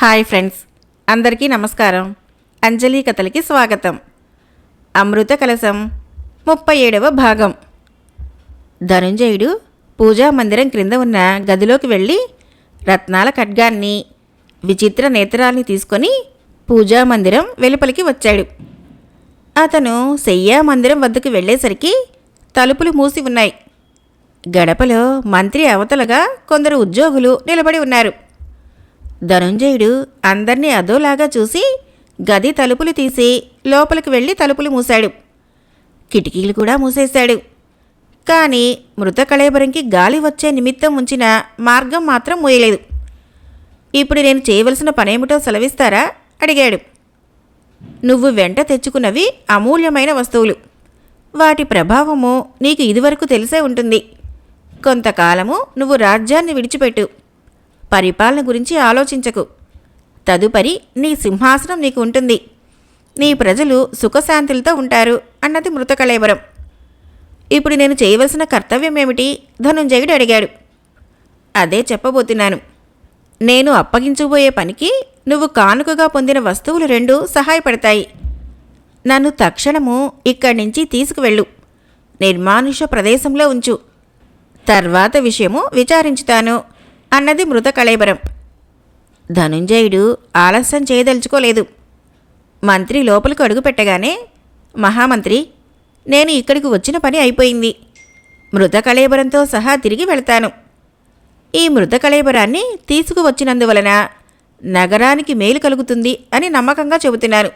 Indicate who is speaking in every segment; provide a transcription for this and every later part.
Speaker 1: Hi friends, అందరికీ నమస్కారం. అంజలి కథలకి స్వాగతం. అమృత కలశం 37వ భాగం. ధనుంజయుడు పూజా మందిరం క్రింద ఉన్న గదిలోకి వెళ్ళి రత్నాల ఖడ్గాన్ని, విచిత్ర నేత్రాల్ని తీసుకొని పూజా మందిరం వెలుపలికి వచ్చాడు. అతను శయ్యా మందిరం వద్దకు వెళ్ళేసరికి తలుపులు మూసి ఉన్నాయి. గడపలో మంత్రి అవతలగా కొందరు ఉద్యోగులు నిలబడి ఉన్నారు. ధనుంజయుడు అందర్నీ అదోలాగా చూసి గది తలుపులు తీసి లోపలికి వెళ్ళి తలుపులు మూశాడు. కిటికీలు కూడా మూసేశాడు. కానీ మృత కళేబరంకి గాలి వచ్చే నిమిత్తం ఉంచిన మార్గం మాత్రం మూయలేదు. ఇప్పుడు నేను చేయవలసిన పనేమిటో సెలవిస్తారా అడిగాడు. నువ్వు వెంట తెచ్చుకున్నవి అమూల్యమైన వస్తువులు. వాటి ప్రభావము నీకు ఇదివరకు తెలిసే ఉంటుంది. కొంతకాలము నువ్వు రాజ్యాన్ని విడిచిపెట్టు. పరిపాలన గురించి ఆలోచించకు. తదుపరి నీ సింహాసనం నీకు ఉంటుంది. నీ ప్రజలు సుఖశాంతులతో ఉంటారు అన్నది మృత కళేబరం. ఇప్పుడు నేను చేయవలసిన కర్తవ్యం ఏమిటి? ధనుంజయుడు అడిగాడు. అదే చెప్పబోతున్నాను. నేను అప్పగించబోయే పనికి నువ్వు కానుకగా పొందిన వస్తువులు 2 సహాయపడతాయి. నన్ను తక్షణము ఇక్కడి నుంచి తీసుకువెళ్ళు. నిర్మానుష ప్రదేశంలో ఉంచు. తర్వాత విషయము విచారించుతాను అన్నది మృత కళేబరం. ధనుంజయుడు ఆలస్యం చేయదలుచుకోలేదు. మంత్రి లోపలికి అడుగుపెట్టగానే, మహామంత్రి, నేను ఇక్కడికి వచ్చిన పని అయిపోయింది. మృత కళేబరంతో సహా తిరిగి వెళ్తాను. ఈ మృత కళేబరాన్ని తీసుకువచ్చినందువలన నగరానికి మేలు కలుగుతుంది అని నమ్మకంగా చెబుతున్నాను.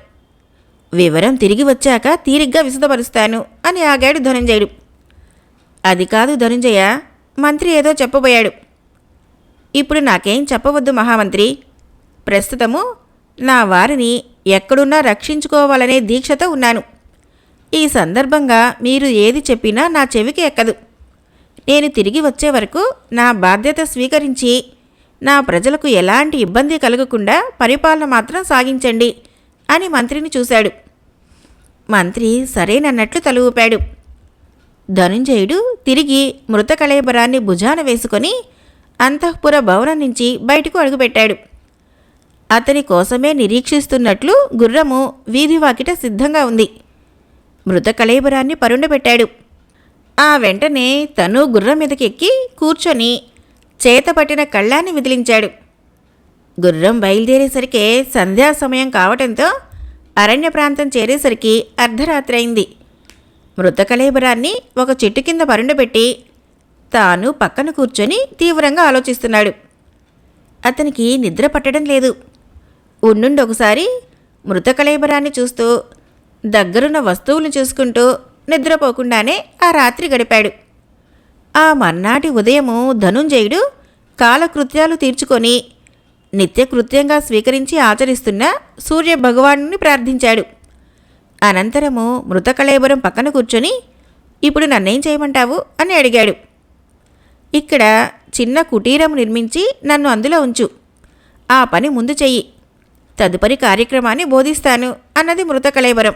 Speaker 1: వివరం తిరిగి వచ్చాక తీరిగ్గా విశదపరుస్తాను అని ఆగాడు ధనుంజయుడు. అది కాదు ధనుంజయ, మంత్రి ఏదో చెప్పబోయాడు. ఇప్పుడు నాకేం చెప్పవద్దు మహామంత్రి. ప్రస్తుతము నా వారిని ఎక్కడున్నా రక్షించుకోవాలనే దీక్షతో ఉన్నాను. ఈ సందర్భంగా మీరు ఏది చెప్పినా నా చెవికి ఎక్కదు. నేను తిరిగి వచ్చే వరకు నా బాధ్యత స్వీకరించి నా ప్రజలకు ఎలాంటి ఇబ్బంది కలగకుండా పరిపాలన మాత్రం సాగించండి అని మంత్రిని చూశాడు. మంత్రి సరేనన్నట్లు తల ఊపాడు. ధనుంజయుడు తిరిగి మృత కళేబరాన్ని భుజాన వేసుకొని అంతఃపుర భవనం నుంచి బయటకు అడుగుపెట్టాడు. అతని కోసమే నిరీక్షిస్తున్నట్లు గుర్రము వీధివాకిట సిద్ధంగా ఉంది. మృత కళేబరాన్ని పరుండబెట్టాడు. ఆ వెంటనే తను గుర్రం మీదకి ఎక్కి కూర్చొని చేతపట్టిన కళ్ళాన్ని విదిలించాడు. గుర్రం బయలుదేరేసరికే సంధ్యా సమయం కావటంతో అరణ్య ప్రాంతం చేరేసరికి అర్ధరాత్రి అయింది. మృత కళేబరాన్ని ఒక చెట్టు కింద పరుండబెట్టి తాను పక్కన కూర్చొని తీవ్రంగా ఆలోచిస్తున్నాడు. అతనికి నిద్ర పట్టడం లేదు. ఉండుండి ఒకసారి మృత కళేబరాన్ని చూస్తూ దగ్గరున్న వస్తువులను చూసుకుంటూ నిద్రపోకుండానే ఆ రాత్రి గడిపాడు. ఆ మర్నాటి ఉదయము ధనుంజయుడు కాలకృత్యాలు తీర్చుకొని నిత్యకృత్యంగా స్వీకరించి ఆచరిస్తున్న సూర్యభగవానుని ప్రార్థించాడు. అనంతరము మృత కళేబరం పక్కన కూర్చొని, ఇప్పుడు నన్నేం చేయమంటావు అని అడిగాడు. ఇక్కడ చిన్న కుటీరం నిర్మించి నన్ను అందులో ఉంచు. ఆ పని ముందు చెయ్యి. తదుపరి కార్యక్రమాన్ని బోధిస్తాను అన్నది మృత కళేబరం.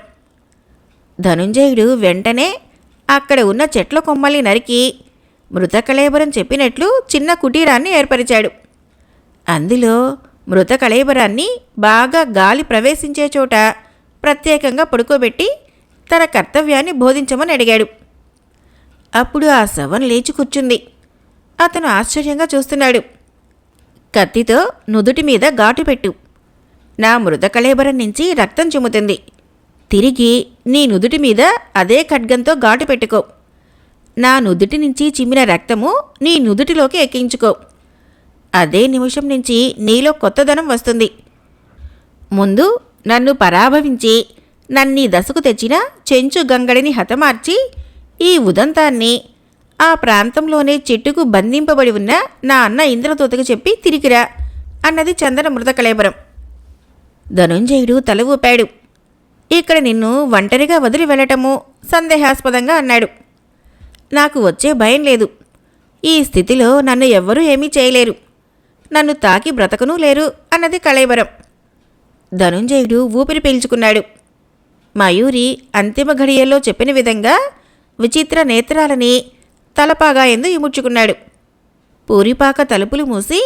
Speaker 1: ధనుంజయుడు వెంటనే అక్కడ ఉన్న చెట్ల కొమ్మల్ని నరికి మృత కళేబరం చెప్పినట్లు చిన్న కుటీరాన్ని ఏర్పరిచాడు. అందులో మృత కళేబరాన్ని బాగా గాలి ప్రవేశించే చోట ప్రత్యేకంగా పడుకోబెట్టి తన కర్తవ్యాన్ని బోధించమని అడిగాడు. అప్పుడు ఆ శవం లేచి కూర్చుంది. అతను ఆశ్చర్యంగా చూస్తున్నాడు. కత్తితో నుదుటి మీద ఘాటు పెట్టు. నా మృత కళేబరం నుంచి రక్తం చిమ్ముతుంది. తిరిగి నీ నుదుటి మీద అదే ఖడ్గంతో ఘాటు పెట్టుకో. నా నుదుటి నుంచి చిమ్మిన రక్తము నీ నుదుటిలోకి ఎక్కించుకో. అదే నిమిషం నుంచి నీలో కొత్తదనం వస్తుంది. ముందు నన్ను పరాభవించి నన్నీ దశకు తెచ్చిన చెంచు గంగడిని హతమార్చి ఈ ఉదంతాన్ని ఆ ప్రాంతంలోనే చెట్టుకు బంధింపబడి ఉన్న నా అన్న ఇంద్రదూతకు చెప్పి తిరిగిరా అన్నది చందన మృత కళేబరం. ధనుంజయుడు తల ఊపాడు. ఇక్కడ నిన్ను ఒంటరిగా వదిలి వెళ్ళటము సందేహాస్పదంగా అన్నాడు. నాకు వచ్చే భయం లేదు. ఈ స్థితిలో నన్ను ఎవ్వరూ ఏమీ చేయలేరు. నన్ను తాకి బ్రతకనూ లేరు అన్నది కళేబరం. ధనుంజయుడు ఊపిరి పీల్చుకున్నాడు. మయూరి అంతిమ ఘడియల్లో చెప్పిన విధంగా విచిత్ర నేత్రాలని తలపాగా ఎందు ఇముడ్చుకున్నాడు. పూరిపాక తలుపులు మూసి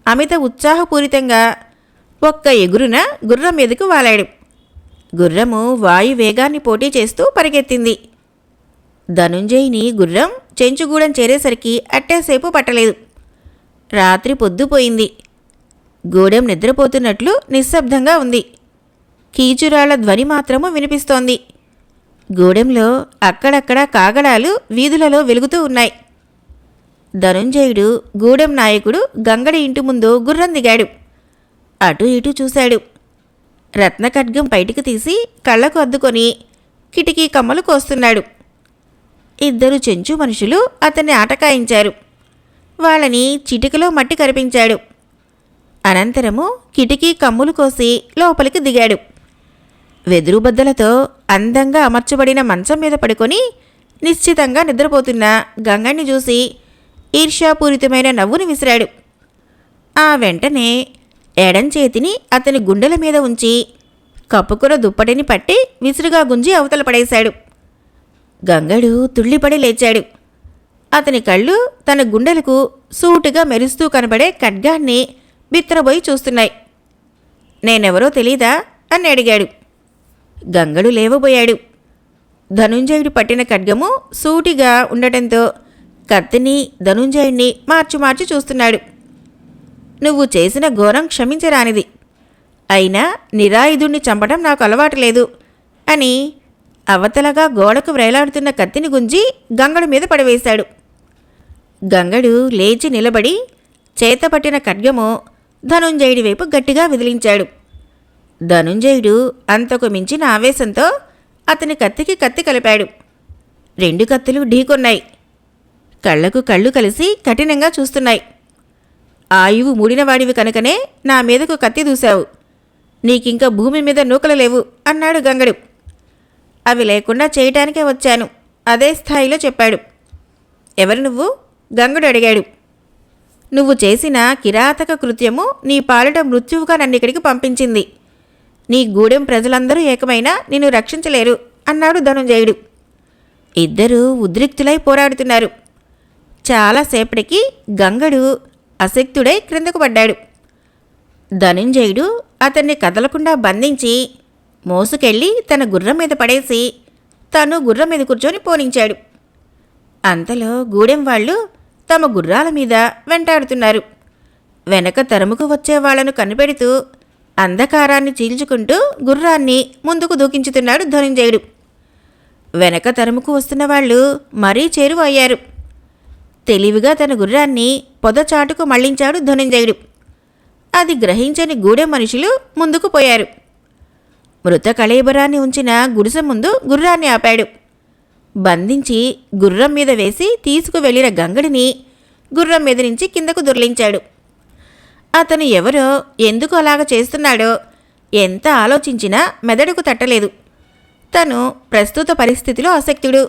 Speaker 1: అమిత ఉత్సాహపూరితంగా ఒక్క ఎగురున గుర్రం మీదకు వాలాడు. గుర్రము వాయు వేగాన్ని పోటీ చేస్తూ పరిగెత్తింది. ధనుంజయుని గుర్రం చెంచుగూడెం చేరేసరికి అట్టేసేపు పట్టలేదు. రాత్రి పొద్దుపోయింది. గూడెం నిద్రపోతున్నట్లు నిశ్శబ్దంగా ఉంది. కీచురాళ్ల ధ్వని మాత్రము వినిపిస్తోంది. గూడెంలో అక్కడక్కడ కాగడాలు వీధులలో వెలుగుతూ ఉన్నాయి. ధనుంజయుడు గూడెం నాయకుడు గంగడి ఇంటి ముందు గుర్రం దిగాడు. అటు ఇటు చూశాడు. రత్నఖడ్గం బయటికి తీసి కళ్ళకు అద్దుకొని కిటికీ కమ్మలు కోస్తున్నాడు. ఇద్దరు చెంచు మనుషులు అతన్ని ఆటకాయించారు. వాళ్ళని చిటికలో మట్టి కరిపించాడు. అనంతరము కిటికీ కమ్ములు కోసి లోపలికి దిగాడు. వెదురుబద్దలతో అందంగా అమర్చబడిన మంచం మీద పడుకొని నిశ్చితంగా నిద్రపోతున్న గంగణ్ణి చూసి ఈర్ష్యాపూరితమైన నవ్వుని విసిరాడు. ఆ వెంటనే ఎడం చేతిని అతని గుండెల మీద ఉంచి కప్పుకున్న దుప్పటిని పట్టి విసురుగా గుంజి అవతల పడేశాడు. గంగడు తుళ్ళిపడి లేచాడు. అతని కళ్ళు తన గుండెలకు సూటిగా మెరుస్తూ కనబడే ఖడ్గాన్ని బిత్తరబోయి చూస్తున్నాయి. నేనెవరో తెలీదా అని అడిగాడు. గంగడు లేవబోయాడు. ధనుంజయుడు పట్టిన ఖడ్గము సూటిగా ఉండటంతో కత్తిని ధనుంజయుడిని మార్చి మార్చి చూస్తున్నాడు. నువ్వు చేసిన ఘోరం క్షమించరానిది. అయినా నిరాయుధుణ్ణి చంపడం నాకు అలవాటు లేదు అని అవతలగా గోడకు వ్రేలాడుతున్న కత్తిని గుంజి గంగడు మీద పడవేశాడు. గంగడు లేచి నిలబడి చేతపట్టిన ఖడ్గము ధనుంజయుడి వైపు గట్టిగా విదిలించాడు. ధనుంజయుడు అంతకు మించిన ఆవేశంతో అతని కత్తికి కత్తి కలిపాడు. రెండు కత్తులు ఢీకొన్నాయి. కళ్లకు కళ్ళు కలిసి కఠినంగా చూస్తున్నాయి. ఆయువు మూడినవాడివి కనుకనే నా మీదకు కత్తి దూశావు. నీకింక భూమి మీద నూకలు లేవు అన్నాడు గంగడు. అవి లేకుండా చేయటానికే వచ్చాను అదే స్థాయిలో చెప్పాడు. ఎవరు నువ్వు? గంగడు అడిగాడు. నువ్వు చేసిన కిరాతక కృత్యము నీ పాలిట మృత్యువుగా నన్నిక్కడికి పంపించింది. నీ గూడెం ప్రజలందరూ ఏకమైనా నిన్ను రక్షించలేరు అన్నాడు ధనుంజయుడు. ఇద్దరూ ఉద్రిక్తులై పోరాడుతున్నారు. చాలాసేపటికి గంగడు అశక్తుడై క్రిందకు పడ్డాడు. ధనుంజయుడు అతన్ని కదలకుండా బంధించి మోసుకెళ్ళి తన గుర్రం మీద పడేసి తను గుర్రం మీద కూర్చొని పోనించాడు. అంతలో గూడెం వాళ్ళు తమ గుర్రాల మీద వెంటాడుతున్నారు. వెనక తరుముకు వచ్చేవాళ్లను కనిపెడుతూ అంధకారాన్ని చీల్చుకుంటూ గుర్రాన్ని ముందుకు దూకించుతున్నాడు ధనుంజయుడు. వెనక తరుముకు వస్తున్న వాళ్ళు మరీ చేరువ అయ్యారు. తెలివిగా తన గుర్రాన్ని పొదచాటుకు మళ్లించాడు ధనుంజయుడు. అది గ్రహించని గూడెం మనుషులు ముందుకు పోయారు. మృత కళేబరాన్ని ఉంచిన గుడిసె ముందు గుర్రాన్ని ఆపాడు. బంధించి గుర్రం మీద వేసి తీసుకువెళ్లిన గంగడిని గుర్రం మీద నుంచి కిందకు దొర్లించాడు. అతను ఎవరో, ఎందుకు అలాగ చేస్తున్నాడో ఎంత ఆలోచించినా మెదడుకు తట్టలేదు. తను ప్రస్తుత పరిస్థితిలో అశక్తుడు.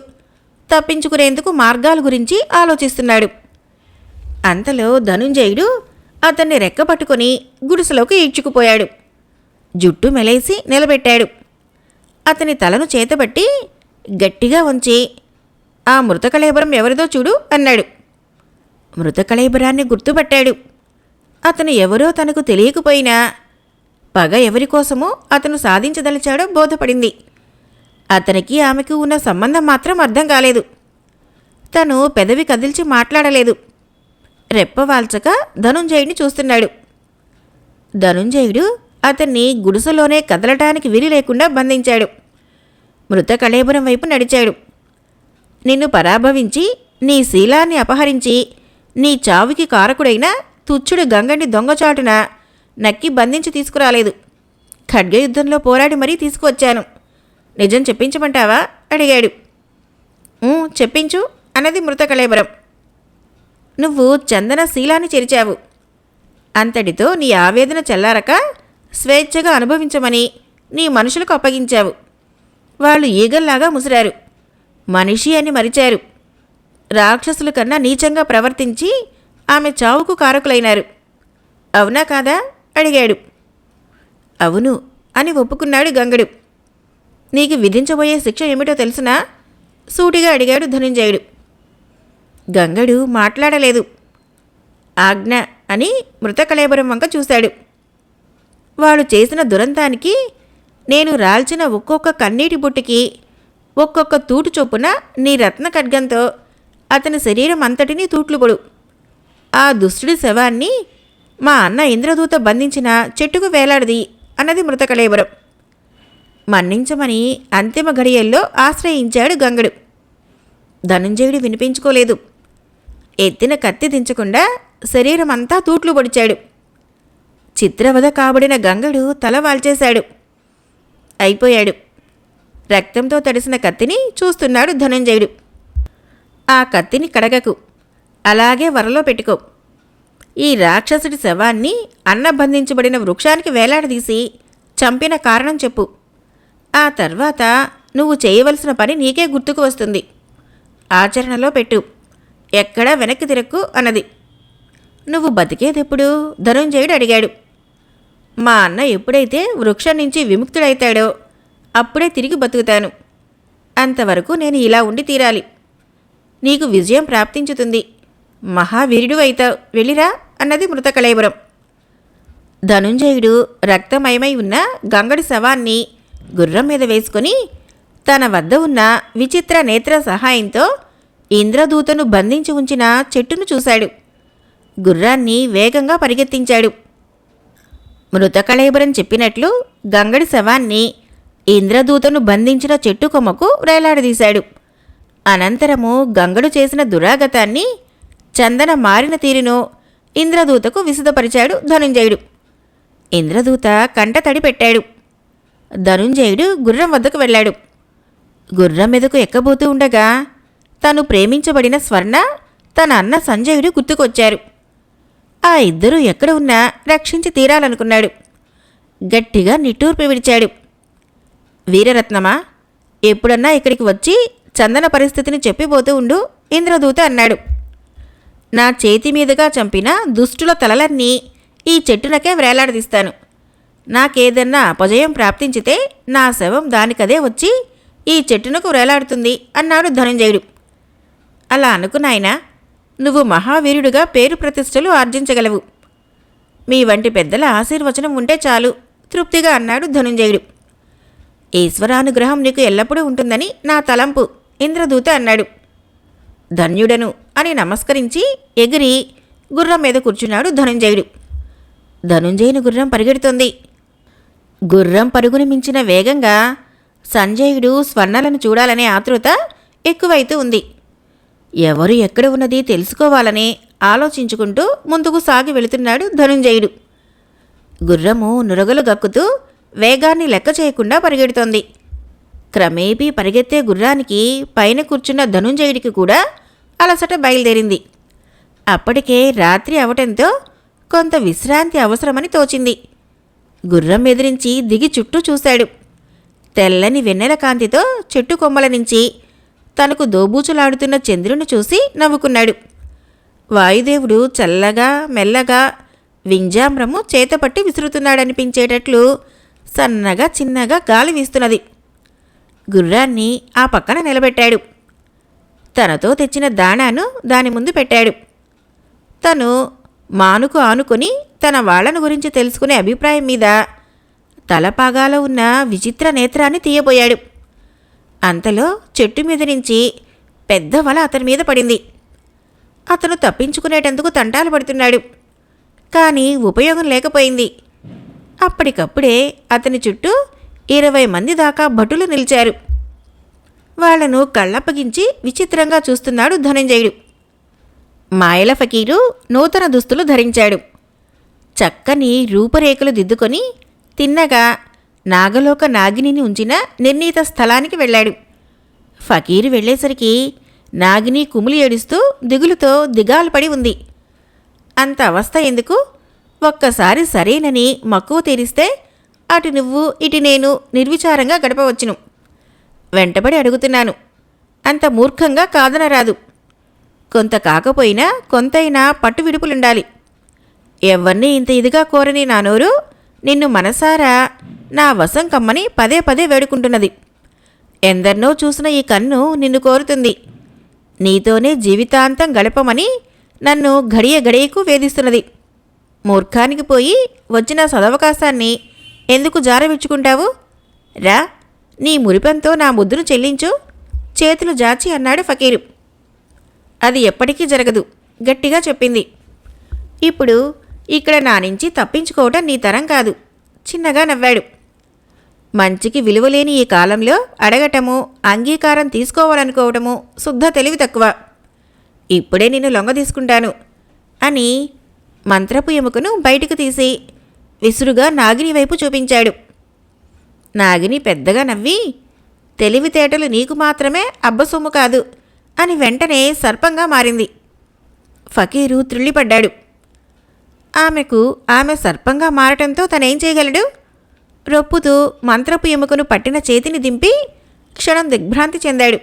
Speaker 1: తప్పించుకునేందుకు మార్గాల గురించి ఆలోచిస్తున్నాడు. అంతలో ధనుంజయుడు అతన్ని రెక్కపట్టుకుని గుడిసెలోకి ఈడ్చుకుపోయాడు. జుట్టు మెలేసి నిలబెట్టాడు. అతని తలను చేతబట్టి గట్టిగా వంచి ఆ మృతకళేబరం ఎవరిదో చూడు అన్నాడు. మృతకళేబరాన్ని గుర్తుపట్టాడు. అతను ఎవరో తనకు తెలియకపోయినా పగ ఎవరికోసమో అతను సాధించదలిచాడో బోధపడింది. అతనికి ఆమెకు ఉన్న సంబంధం మాత్రం అర్థం కాలేదు. తను పెదవి కదిల్చి మాట్లాడలేదు. రెప్పవాల్చక ధనుంజయుడిని చూస్తున్నాడు. ధనుంజయుడు అతన్ని గుడిసెలోనే కదలటానికి వీలు లేకుండా బంధించాడు. మృత కళేబరం వైపు నడిచాడు. నిన్ను పరాభవించి నీ శీలాన్ని అపహరించి నీ చావుకి కారకుడైన తుచ్చుడు గంగణ్ణి దొంగచాటున నక్కి బంధించి తీసుకురాలేదు. ఖడ్గయుద్ధంలో పోరాడి మరీ తీసుకువచ్చాను. నిజం చెప్పించమంటావా అడిగాడు. చెప్పించు అన్నది మృత కళేబరం. నువ్వు చందన శీలాన్ని చెరిచావు. అంతటితో నీ ఆవేదన చల్లారక స్వేచ్ఛగా అనుభవించమని నీ మనుషులకు అప్పగించావు. వాళ్ళు ఈగల్లాగా ముసిరారు. మనిషి అని మరిచారు. రాక్షసుల కన్నా నీచంగా ప్రవర్తించి ఆమె చావుకు కారకులైనారు. అవునా కాదా అడిగాడు. అవును అని ఒప్పుకున్నాడు గంగడు. నీకు విధించబోయే శిక్ష ఏమిటో తెలుసునా? సూటిగా అడిగాడు ధనుంజయుడు. గంగడు మాట్లాడలేదు. ఆజ్ఞ అని మృత కళేబరం వంక చూశాడు. వాడు చేసిన దురంతానికి నేను రాల్చిన ఒక్కొక్క కన్నీటి బుట్టికి ఒక్కొక్క తూటు చొప్పున నీ రత్న ఖడ్గంతో అతని శరీరం అంతటినీ తూట్లుపొడు. ఆ దుష్టుడి శవాన్ని మా అన్న ఇంద్రదూత బంధించిన చెట్టుకు వేలాడది అన్నది మృతకళేబరం. మన్నించమని అంతిమ ఘడియల్లో ఆశ్రయించాడు గంగడు. ధనుంజయుడు వినిపించుకోలేదు. ఎత్తిన కత్తి దించకుండా శరీరమంతా తూట్లు పొడిచాడు. చిత్రవధ కాబడిన గంగడు తల వాల్చేశాడు. అయిపోయాడు. రక్తంతో తడిసిన కత్తిని చూస్తున్నాడు ధనుంజయుడు. ఆ కత్తిని కడగకు, అలాగే వరలో పెట్టుకో. ఈ రాక్షసుడి శవాన్ని అన్న బంధించబడిన వృక్షానికి వేలాడదీసి చంపిన కారణం చెప్పు. ఆ తర్వాత నువ్వు చేయవలసిన పని నీకే గుర్తుకు వస్తుంది. ఆచరణలో పెట్టు, ఎక్కడా వెనక్కి తిరక్కు అన్నది. నువ్వు బతికేదెప్పుడు? ధనుంజయుడు అడిగాడు. మా అన్న ఎప్పుడైతే వృక్షం నుంచి విముక్తుడైతాడో అప్పుడే తిరిగి బతుకుతాను. అంతవరకు నేను ఇలా ఉండి తీరాలి. నీకు విజయం ప్రాప్తించుతుంది. మహావీరుడు అవుతావు, వెళ్ళిరా అన్నది మృతకళేబరం. ధనుంజయుడు రక్తమయమై ఉన్న గంగడి శవాన్ని గుర్రం మీద వేసుకొని తన వద్ద ఉన్న విచిత్ర నేత్ర సహాయంతో ఇంద్రదూతను బంధించి ఉంచిన చెట్టును చూశాడు. గుర్రాన్ని వేగంగా పరిగెత్తించాడు. మృతకళేబరం చెప్పినట్లు గంగడి శవాన్ని ఇంద్రదూతను బంధించిన చెట్టు కొమ్మకు వేలాడదీశాడు. అనంతరము గంగడు చేసిన దురాగతాన్ని, చందన మారిన తీరును ఇంద్రదూతకు విశదపరిచాడు ధనుంజయుడు. ఇంద్రదూత కంట తడి పెట్టాడు. ధనుంజయుడు గుర్రం వద్దకు వెళ్ళాడు. గుర్రం మీదకు ఎక్కబోతూ ఉండగా తను ప్రేమించబడిన స్వర్ణ, తన అన్న సంజయుడు గుర్తుకొచ్చారు. ఆ ఇద్దరూ ఎక్కడ ఉన్నా రక్షించి తీరాలనుకున్నాడు. గట్టిగా నిట్టూర్పు విడిచాడు. వీరరత్నమా, ఎప్పుడన్నా ఇక్కడికి వచ్చి చందన పరిస్థితిని చెప్పిపోతూ ఉండు ఇంద్రదూత అన్నాడు. నా చేతి మీదుగా చంపిన దుష్టుల తలలన్నీ ఈ చెట్టునకే వ్రేలాడదీస్తాను. నాకేదన్నా అపజయం ప్రాప్తించితే నా శవం దానికదే వచ్చి ఈ చెట్టునకు వ్రేలాడుతుంది అన్నాడు ధనుంజయుడు. అలా అనుకున్నాయనా, నువ్వు మహావీరుడిగా పేరు ప్రతిష్టలు ఆర్జించగలవు. మీ వంటి పెద్దల ఆశీర్వచనం ఉంటే చాలు తృప్తిగా అన్నాడు ధనుంజయుడు. ఈశ్వరానుగ్రహం నీకు ఎల్లప్పుడూ ఉంటుందని నా తలంపు ఇంద్రదూత అన్నాడు. ధన్యుడను అని నమస్కరించి ఎగిరి గుర్రం మీద కూర్చున్నాడు ధనుంజయుడు. ధనుంజయుని గుర్రం పరిగెడుతోంది. గుర్రం పరుగుని మించిన వేగంగా సంజయుడు స్వర్ణలను చూడాలనే ఆతృత ఎక్కువైతూ ఉంది. ఎవరు ఎక్కడ ఉన్నది తెలుసుకోవాలని ఆలోచించుకుంటూ ముందుకు సాగి వెళుతున్నాడు ధనుంజయుడు. గుర్రము నురగలు గక్కుతూ వేగాన్ని లెక్క చేయకుండా పరిగెడుతోంది. క్రమేపీ పరిగెత్తే గుర్రానికి పైన కూర్చున్న ధనుంజయుడికి కూడా అలసట బయలుదేరింది. అప్పటికే రాత్రి అవటంతో కొంత విశ్రాంతి అవసరమని తోచింది. గుర్రం ఎదిరించి దిగి చుట్టూ చూశాడు. తెల్లని వెన్నెల కాంతితో చెట్టు కొమ్మల నుంచి తనకు దోబూచులాడుతున్న చంద్రుని చూసి నవ్వుకున్నాడు. వాయుదేవుడు చల్లగా మెల్లగా వింజామ్రము చేతపట్టి విసురుతున్నాడనిపించేటట్లు సన్నగా చిన్నగా గాలి వీస్తున్నది. గుర్రాన్ని ఆ పక్కన నిలబెట్టాడు. తనతో తెచ్చిన దాణాను దాని ముందు పెట్టాడు. తను మానుకు ఆనుకొని తన వాళ్లను గురించి తెలుసుకునే అభిప్రాయం మీద తలపాగాలో ఉన్న విచిత్ర నేత్రాన్ని తీయబోయాడు. అంతలో చెట్టు మీద నుంచి పెద్ద వల అతని మీద పడింది. అతను తప్పించుకునేటందుకు తంటాలు పడుతున్నాడు. కానీ ఉపయోగం లేకపోయింది. అప్పటికప్పుడే అతని చుట్టూ 20 మంది దాకా భటులు నిలిచారు. వాళ్లను కళ్ళప్పగించి విచిత్రంగా చూస్తున్నాడు ధనుంజయుడు. మాయల ఫకీరు నూతన దుస్తులు ధరించాడు. చక్కని రూపరేఖలు దిద్దుకొని తిన్నగా నాగలోక నాగిని ఉంచిన నిర్ణీత స్థలానికి వెళ్ళాడు. ఫకీరు వెళ్ళేసరికి నాగిని కుమిలి ఏడుస్తూ దిగులుతో దిగాలు పడి ఉంది. అంత అవస్థ ఎందుకు? ఒక్కసారి సరేనని మక్కువ తీరిస్తే అటు నువ్వు ఇటు నేను నిర్విచారంగా గడపవచ్చును. వెంటబడి అడుగుతున్నాను, అంత మూర్ఖంగా కాదనరాదు. కొంత కాకపోయినా కొంతైనా పట్టు విడుపులుండాలి. ఎవరిని ఇంత ఇదిగా కోరని నా నోరు నిన్ను మనసారా నా వశం కమ్మని పదే పదే వేడుకుంటున్నది. ఎందరినో చూసిన ఈ కన్ను నిన్ను కోరుతుంది. నీతోనే జీవితాంతం గడపమని నన్ను గడియ గడియకు వేధిస్తున్నది. మూర్ఖానికి పోయి వచ్చిన సదవకాశాన్ని ఎందుకు జారవిచ్చుకుంటావు? రా, నీ మురిపంతో నా ముద్దును చెల్లించు, చేతులు జాచి అన్నాడు ఫకీరు. అది ఎప్పటికీ జరగదు, గట్టిగా చెప్పింది. ఇప్పుడు ఇక్కడ నా నుంచి తప్పించుకోవటం నీ తరం కాదు, చిన్నగా నవ్వాడు. మంచికి విలువలేని ఈ కాలంలో అడగటము, అంగీకారం తీసుకోవాలనుకోవటము శుద్ధ తెలివి తక్కువ. ఇప్పుడే నిన్ను లొంగ తీసుకుంటాను అని మంత్రపు ఎముకను బయటకు తీసి విసురుగా నాగిని వైపు చూపించాడు. నాగిని పెద్దగా నవ్వి, తెలివితేటలు నీకు మాత్రమే అబ్బసొమ్ము కాదు అని వెంటనే సర్పంగా మారింది. ఫకీరు త్రుళ్ళిపడ్డాడు. ఆమె సర్పంగా మారటంతో తనేం చేయగలడు? రొప్పుతూ మంత్రపు ఎముకను పట్టిన చేతిని దింపి క్షణం దిగ్భ్రాంతి చెందాడు.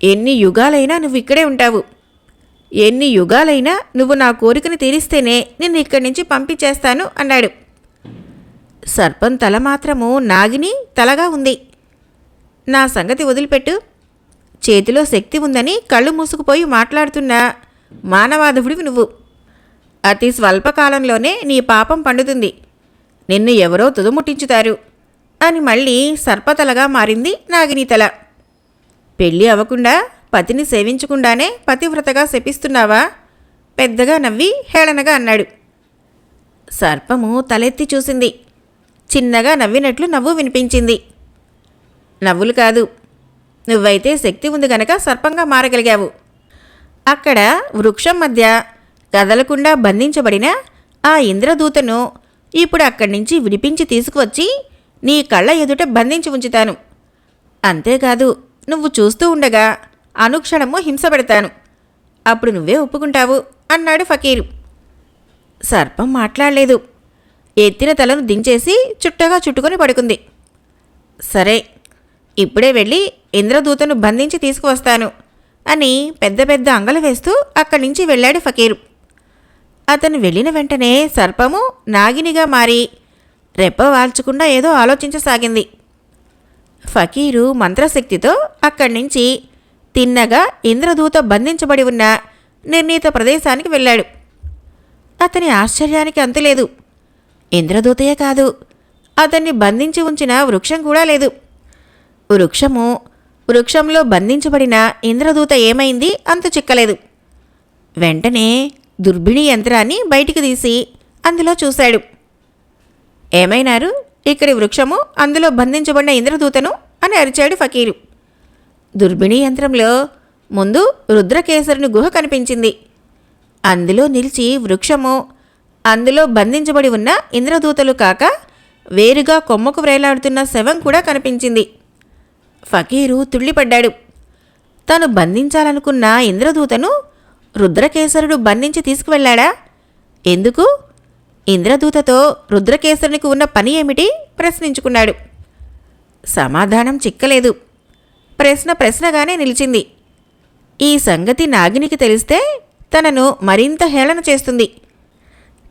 Speaker 1: ఎన్ని యుగాలైనా నువ్వు ఇక్కడే ఉంటావు. ఎన్ని యుగాలైనా నువ్వు నా కోరికను తీరిస్తేనే నిన్ను ఇక్కడి నుంచి పంపించేస్తాను అన్నాడు. సర్పం తల మాత్రము నాగిని తలగా ఉంది. నా సంగతి వదిలిపెట్టు. చేతిలో శక్తి ఉందని కళ్ళు మూసుకుపోయి మాట్లాడుతున్న మానవాధవుడివి నువ్వు. అతి స్వల్పకాలంలోనే నీ పాపం పండుతుంది. నిన్ను ఎవరో తుదముట్టించుతారు అని మళ్ళీ సర్పతలగా మారింది నాగిని తల. పెళ్ళి అవ్వకుండా, పతిని సేవించకుండానే పతివ్రతగా శపిస్తున్నావా? పెద్దగా నవ్వి హేళనగా అన్నాడు. సర్పము తలెత్తి చూసింది. చిన్నగా నవ్వినట్లు నవ్వు వినిపించింది. నవ్వులు కాదు, నువ్వైతే శక్తి ఉంది గనక సర్పంగా మారగలిగావు. అక్కడ వృక్షం మధ్య కదలకుండా బంధించబడిన ఆ ఇంద్రదూతను ఇప్పుడు అక్కడి నుంచి విడిపించి తీసుకువచ్చి నీ కళ్ళ ఎదుట బంధించి ఉంచుతాను. అంతేకాదు, నువ్వు చూస్తూ ఉండగా అనుక్షణము హింస పెడతాను. అప్పుడు నువ్వే ఒప్పుకుంటావు అన్నాడు ఫకీరు. సర్పం మాట్లాడలేదు. ఎత్తిన తలను దించేసి చుట్టగా చుట్టుకొని పడుకుంది. సరే, ఇప్పుడే వెళ్ళి ఇంద్రదూతను బంధించి తీసుకువస్తాను అని పెద్ద పెద్ద అంగలు వేస్తూ అక్కడి నుంచి వెళ్ళాడు ఫకీరు. అతను వెళ్ళిన వెంటనే సర్పము నాగినిగా మారి రెప్ప వాల్చకుండా ఏదో ఆలోచించసాగింది. ఫకీరు మంత్రశక్తితో అక్కడి నుంచి తిన్నగా ఇంద్రదూత బంధించబడి ఉన్న నిర్ణీత ప్రదేశానికి వెళ్ళాడు. అతని ఆశ్చర్యానికి అంతులేదు. ఇంద్రదూతయే కాదు, అతన్ని బంధించి ఉంచిన వృక్షం కూడా లేదు. వృక్షంలో బంధించబడిన ఇంద్రదూత ఏమైంది అంతు చిక్కలేదు. వెంటనే దుర్బిణి యంత్రాన్ని బయటికి తీసి అందులో చూశాడు. ఏమైనారు? ఇక్కడి వృక్షము, అందులో బంధించబడిన ఇంద్రదూతను అని అరిచాడు ఫకీరు. దుర్బిణి యంత్రంలో ముందు రుద్రకేసరుని గుహ కనిపించింది. అందులో నిలిచి వృక్షము, అందులో బంధించబడి ఉన్న ఇంద్రదూతలు కాక వేరుగా కొమ్మకు వ్రేలాడుతున్న శవం కూడా కనిపించింది. ఫకీరు తుళ్ళిపడ్డాడు. తను బంధించాలనుకున్న ఇంద్రదూతను రుద్రకేసరుడు బంధించి తీసుకువెళ్ళాడా? ఎందుకు? ఇంద్రదూతతో రుద్రకేసరునికి ఉన్న పని ఏమిటి ప్రశ్నించుకున్నాడు. సమాధానం చిక్కలేదు. ప్రశ్నగానే నిలిచింది. ఈ సంగతి నాగినికి తెలిస్తే తనను మరింత హేళన చేస్తుంది.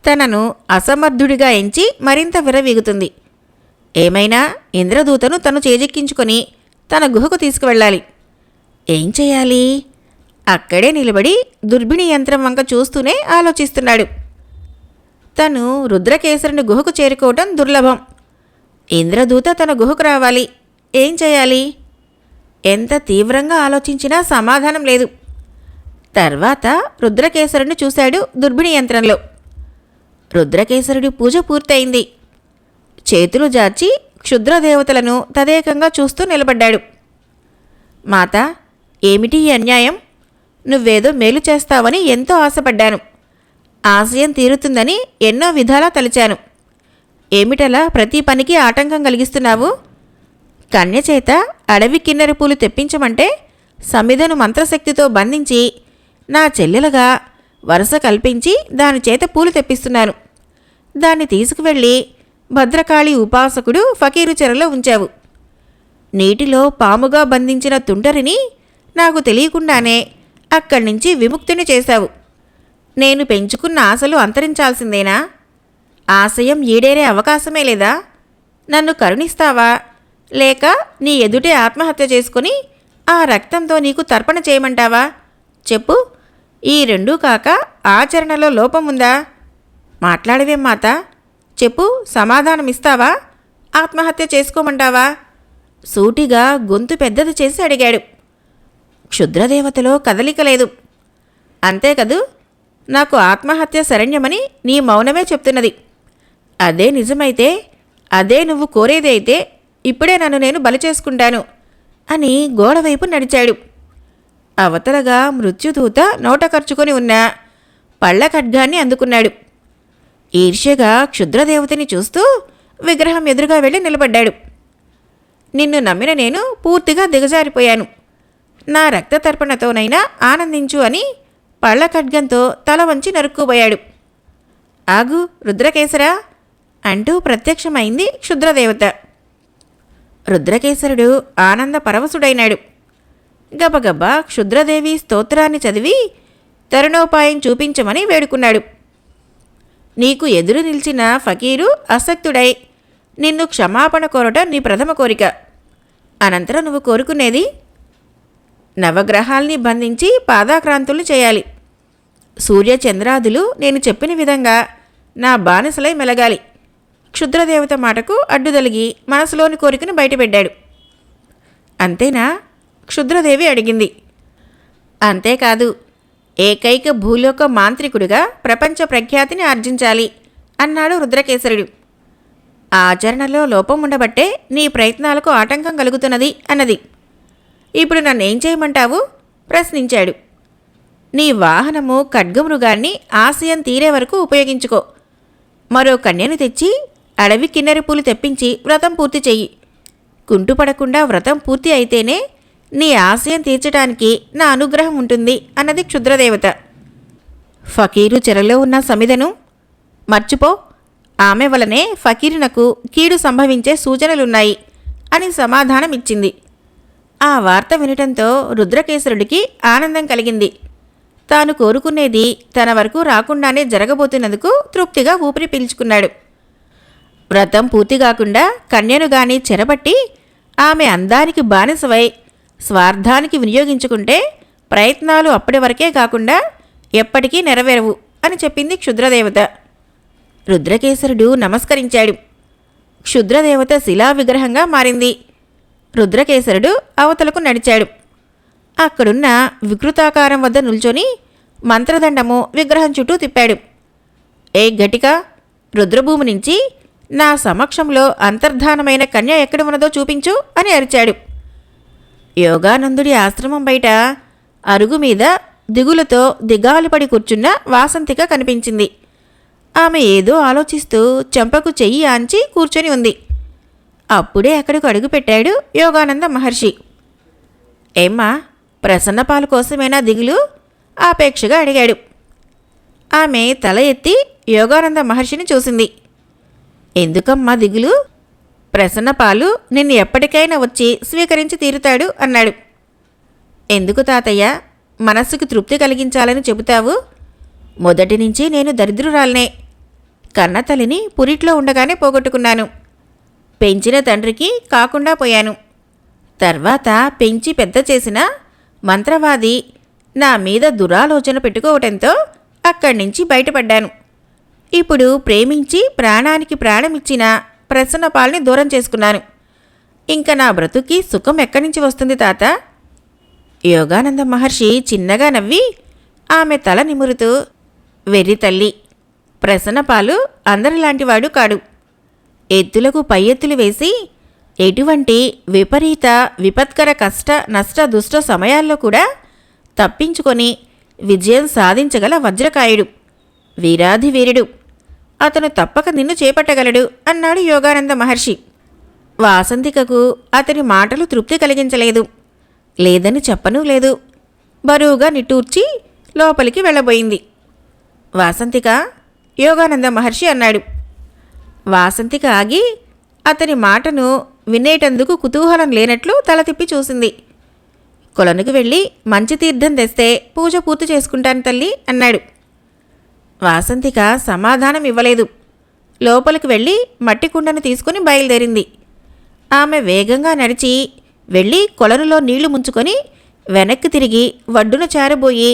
Speaker 1: తనను అసమర్థుడిగా ఎంచి మరింత విర్రవీగుతుంది. ఏమైనా ఇంద్రదూతను తను చేజెక్కించుకొని తన గుహకు తీసుకువెళ్ళాలి. ఏం చేయాలి? అక్కడే నిలబడి దుర్బిణి యంత్రం వంక చూస్తూనే ఆలోచిస్తున్నాడు. తను రుద్రకేసరుని గుహకు చేరుకోవటం దుర్లభం. ఇంద్రదూత తన గుహకు రావాలి. ఏం చేయాలి? ఎంత తీవ్రంగా ఆలోచించినా సమాధానం లేదు. తర్వాత రుద్రకేసరుని చూశాడు దుర్బిణి యంత్రంలో. రుద్రకేసరుడి పూజ పూర్తయింది. చేతులు జార్చి క్షుద్రదేవతలను తదేకంగా చూస్తూ నిలబడ్డాడు. మాత, ఏమిటి ఈ అన్యాయం? నువ్వేదో మేలు చేస్తావని ఎంతో ఆశపడ్డాను. ఆశయం తీరుతుందని ఎన్నో విధాలా తలిచాను. ఏమిటలా ప్రతి పనికి ఆటంకం కలిగిస్తున్నావు? కన్యచేత అడవి కిన్నెర పూలు తెప్పించమంటే సమిధను మంత్రశక్తితో బంధించి నా చెల్లెలుగా వరుస కల్పించి దాని చేత పూలు తెప్పిస్తున్నాను. దాన్ని తీసుకువెళ్ళి భద్రకాళి ఉపాసకుడు ఫకీరు చెరలో ఉంచావు. నీటిలో పాముగా బంధించిన తుంటరిని నాకు తెలియకుండానే అక్కడి నుంచి విముక్తిని చేశావు. నేను పెంచుకున్న ఆశలు అంతరించాల్సిందేనా? ఆశయం ఈడేరే అవకాశమే లేదా? నన్ను కరుణిస్తావా, లేక నీ ఎదుటే ఆత్మహత్య చేసుకుని ఆ రక్తంతో నీకు తర్పణ చేయమంటావా? చెప్పు. ఈ రెండూ కాక ఆచరణలో లోపం ఉందా? మాట్లాడవేం మాత? చెప్పు, సమాధానమిస్తావా? ఆత్మహత్య చేసుకోమంటావా? సూటిగా గొంతు పెద్దది చేసి అడిగాడు. క్షుద్రదేవతలో కదలిక లేదు. అంతేకదూ, నాకు ఆత్మహత్య శరణ్యమని నీ మౌనమే చెప్తున్నది. అదే నిజమైతే, అదే నువ్వు కోరేది అయితే ఇప్పుడే నన్ను నేను బలి చేసుకుంటాను అని గోడవైపు నడిచాడు. అవతలగా మృత్యుదూత నోట ఖర్చుకొని ఉన్న పళ్ళ ఖడ్గాన్ని అందుకున్నాడు. ఈర్ష్యగా క్షుద్రదేవతని చూస్తూ విగ్రహం ఎదురుగా వెళ్ళి నిలబడ్డాడు. నిన్ను నమ్మిన నేను పూర్తిగా దిగజారిపోయాను. నా రక్తతర్పణతోనైనా ఆనందించు అని పళ్ళ ఖడ్గంతో తల వంచి నరుక్కుపోయాడు. ఆగు రుద్రకేసరా అంటూ ప్రత్యక్షమైంది క్షుద్రదేవత. రుద్రకేసరుడు ఆనంద పరవశుడైనాడు. గబగబా క్షుద్రదేవి స్తోత్రాన్ని చదివి తరుణోపాయం చూపించమని వేడుకున్నాడు. నీకు ఎదురు నిలిచిన ఫకీరు అసక్తుడై నిన్ను క్షమాపణ కోరటం నీ ప్రథమ కోరిక. అనంతరం నువ్వు కోరుకునేది నవగ్రహాల్ని బంధించి పాదాక్రాంతులు చేయాలి. సూర్యచంద్రాదులు నేను చెప్పిన విధంగా నా బానిసలై మెలగాలి. క్షుద్రదేవత మాటకు అడ్డుదలిగి మనసులోని కోరికను బయటపెట్టాడు. అంతేనా? క్షుద్రదేవి అడిగింది. అంతేకాదు, ఏకైక భూలోక మాంత్రికుడిగా ప్రపంచ ప్రఖ్యాతిని ఆర్జించాలి అన్నాడు రుద్రకేసరుడు. ఆచరణలో లోపం ఉండబట్టే నీ ప్రయత్నాలకు ఆటంకం కలుగుతున్నది అన్నది. ఇప్పుడు నన్నేం చేయమంటావు? ప్రశ్నించాడు. నీ వాహనము ఖడ్గమృగాన్ని ఆశయం తీరే వరకు ఉపయోగించుకో. మరో కన్యను తెచ్చి అడవి కిన్నెర పూలు తెప్పించి వ్రతం పూర్తి చెయ్యి. కుంటుపడకుండా వ్రతం పూర్తి అయితేనే నీ ఆశయం తీర్చడానికి నా అనుగ్రహం ఉంటుంది అన్నది క్షుద్రదేవత. ఫకీరు చెరలో ఉన్న సమిధను మర్చిపో. ఆమె వలనే ఫకీరునకు కీడు సంభవించే సూచనలున్నాయి అని సమాధానమిచ్చింది. ఆ వార్త వినటంతో రుద్రకేసరుడికి ఆనందం కలిగింది. తాను కోరుకునేది తన వరకు రాకుండానే జరగబోతున్నందుకు తృప్తిగా ఊపిరి పీల్చుకున్నాడు. వ్రతం పూర్తి కాకుండా కన్యను గాని చెరబట్టి ఆమె అందానికి బానిసవై స్వార్థానికి వినియోగించుకుంటే ప్రయత్నాలు అప్పటి వరకే కాకుండా ఎప్పటికీ నెరవేరవు అని చెప్పింది క్షుద్రదేవత. రుద్రకేసరుడు నమస్కరించాడు. క్షుద్రదేవత శిలా విగ్రహంగా మారింది. రుద్రకేసరుడు అవతలకు నడిచాడు. అక్కడున్న వికృతాకారం వద్ద నిల్చొని మంత్రదండము విగ్రహం చుట్టూ తిప్పాడు. ఏ ఘటిక, రుద్రభూమి నుంచి నా సమక్షంలో అంతర్ధానమైన కన్య ఎక్కడ ఉన్నదో చూపించు అని అరిచాడు. యోగానందుడి ఆశ్రమం బయట అరుగు మీద దిగులతో దిగాలుపడి కూర్చున్న వాసంతిక కనిపించింది. ఆమె ఏదో ఆలోచిస్తూ చెంపకు చెయ్యి ఆంచి కూర్చొని ఉంది. అప్పుడే అక్కడికి అడుగుపెట్టాడు యోగానంద మహర్షి. ఏమ్మా, ప్రసన్నపాలు కోసమేనా దిగులు? ఆపేక్షగా అడిగాడు. ఆమె తల ఎత్తి యోగానంద మహర్షిని చూసింది. ఎందుకమ్మా దిగులు? ప్రసన్నపాలు నిన్ను ఎప్పటికైనా వచ్చి స్వీకరించి తీరుతాడు అన్నాడు. ఎందుకు తాతయ్య, మనస్సుకు తృప్తి కలిగించాలని చెబుతావు? మొదటి నుంచి నేను దరిద్రురాలనే. కన్నతల్లిని పురిట్లో ఉండగానే పోగొట్టుకున్నాను. పెంచిన తండ్రికి కాకుండా పోయాను. తర్వాత పెంచి పెద్ద చేసిన మంత్రవాది నా మీద దురాలోచన పెట్టుకోవటంతో అక్కడి నుంచి బయటపడ్డాను. ఇప్పుడు ప్రేమించి ప్రాణానికి ప్రాణమిచ్చిన ప్రసన్నపాల్ని దూరం చేసుకున్నాను. ఇంకా నా బ్రతుకి సుఖం ఎక్కడి నుంచి వస్తుంది తాత? యోగానంద మహర్షి చిన్నగా నవ్వి ఆమె తల నిమురుతూ, వెర్రి తల్లి, ప్రసన్నపాలు అందరిలాంటివాడు కాడు. ఎత్తులకు పై ఎత్తులు వేసి ఎటువంటి విపరీత విపత్కర కష్ట నష్ట దుష్ట సమయాల్లో కూడా తప్పించుకొని విజయం సాధించగల వజ్రకాయుడు, వీరాధి వీరుడు. అతను తప్పక నిన్ను చేపట్టగలడు అన్నాడు యోగానంద మహర్షి. వాసంతికకు అతని మాటలు తృప్తి కలిగించలేదు. లేదని చెప్పనూ లేదు. బరువుగా నిట్టూర్చి లోపలికి వెళ్ళబోయింది. వాసంతిక, యోగానంద మహర్షి అన్నాడు. వాసంతిక ఆగి అతని మాటను వినేటందుకు కుతూహలం లేనట్లు తల తిప్పి చూసింది. కొలనుకు వెళ్ళి మంచి తీర్థం తెస్తే పూజ పూర్తి చేసుకుంటాను తల్లి అన్నాడు. వాసంతిక సమాధానం ఇవ్వలేదు. లోపలికి వెళ్ళి మట్టి కుండను తీసుకుని బయలుదేరింది. ఆమె వేగంగా నడిచి వెళ్ళి కొలనులో నీళ్లు ముంచుకొని వెనక్కి తిరిగి వడ్డున చేరబోయి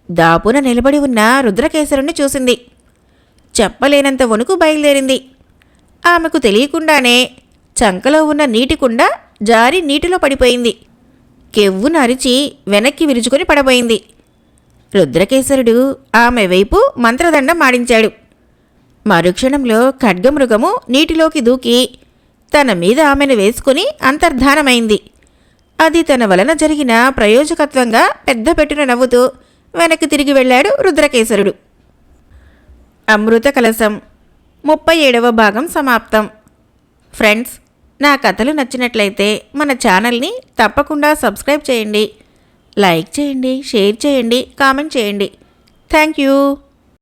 Speaker 1: దాపున నిలబడి ఉన్న రుద్రకేసరుణ్ణి చూసింది. చెప్పలేనంత వణుకు బయలుదేరింది. ఆమెకు తెలియకుండానే చంకలో ఉన్న నీటి కుండ జారి నీటిలో పడిపోయింది. కెవ్వున అరిచి వెనక్కి విరుచుకొని పడబోయింది. రుద్రకేసరుడు ఆమె వైపు మంత్రదండం ఆడించాడు. మరుక్షణంలో ఖడ్గమృగము నీటిలోకి దూకి తన మీద ఆమెను వేసుకుని అంతర్ధానమైంది. అది తన వలన జరిగిన ప్రయోజకత్వంగా పెద్ద పెట్టున నవ్వుతూ వెనక్కి తిరిగి వెళ్ళాడు రుద్రకేసరుడు. అమృత కలశం 37వ భాగం సమాప్తం. ఫ్రెండ్స్, నా కథలు నచ్చినట్లయితే మన ఛానల్ని తప్పకుండా సబ్స్క్రైబ్ చేయండి, లైక్ చేయండి, షేర్ చేయండి, కామెంట్ చేయండి. Thank you.